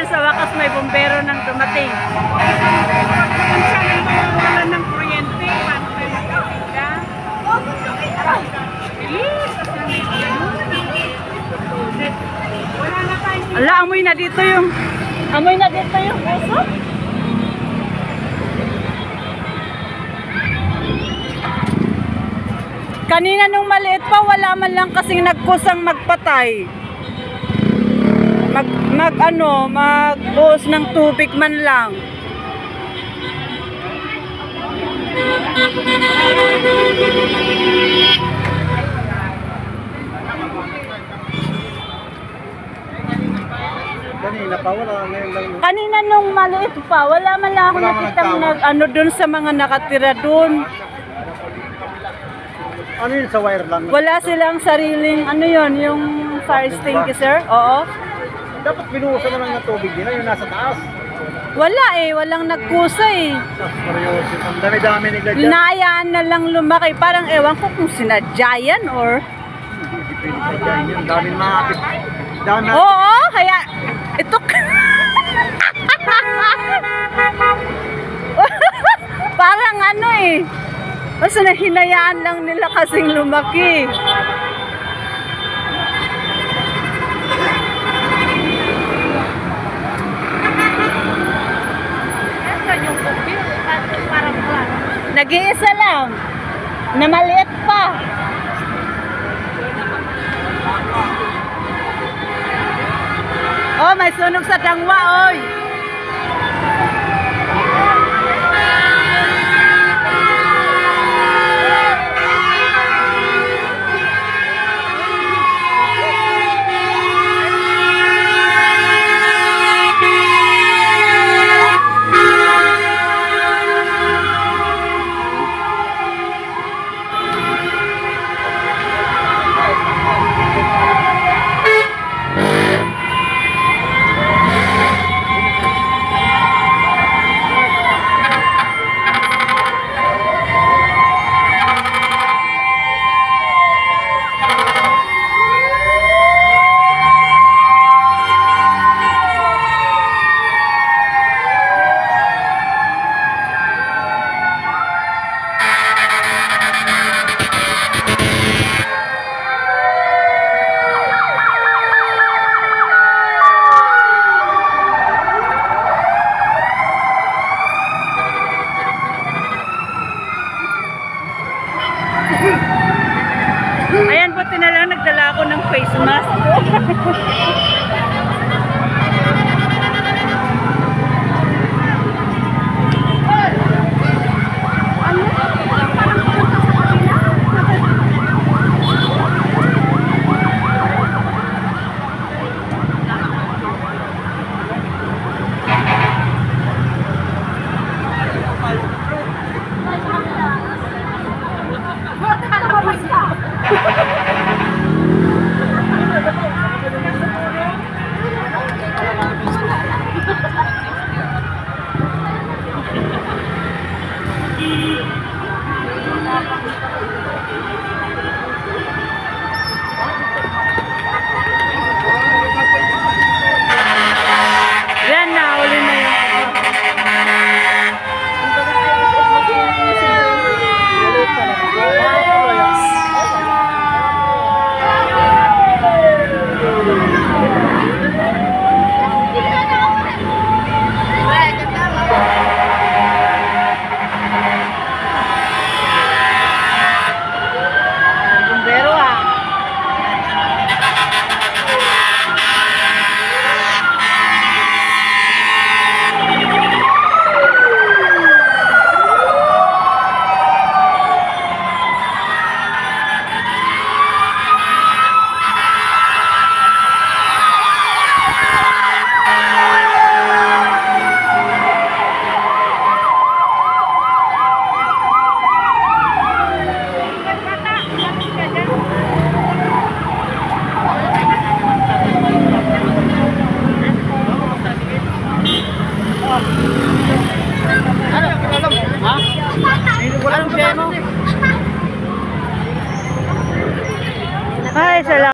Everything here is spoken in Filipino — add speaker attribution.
Speaker 1: sa wakas may bombero nang dumating.
Speaker 2: Wala ng kuryente, paano kayo magkatinda? Wala na kayo.
Speaker 1: Ala, amoy na dito yung puso. Kanina nung maliit pa, wala man lang kasing nagkusang magpatay. Magbuhos ng tubig man lang.
Speaker 3: Kanina pa, wala ngayon lang.
Speaker 1: Kanina nung maliit pa, wala man lang ako
Speaker 3: Wala man
Speaker 1: nakitang dun sa mga nakatira dun.
Speaker 3: Ano yun sa wire lang?
Speaker 1: Wala silang sariling, yung fire extinguisher. Oo.
Speaker 3: Dapat binuhusan na lang ng tubig nila, yung nasa taas.
Speaker 1: Wala walang nagkusa
Speaker 3: Seryoso, ang dami-dami nila dyan.
Speaker 1: Inayaan na lang lumaki. Parang ewan ko kung sinadya yan or...
Speaker 3: Depende sa dyan yun, daming maapit.
Speaker 1: Oo, kaya ito... Parang basta hinayaan lang nila kasing lumaki. Nag-iisa lang. Na maliit pa. Oh, may sunog sa tangwa, oy.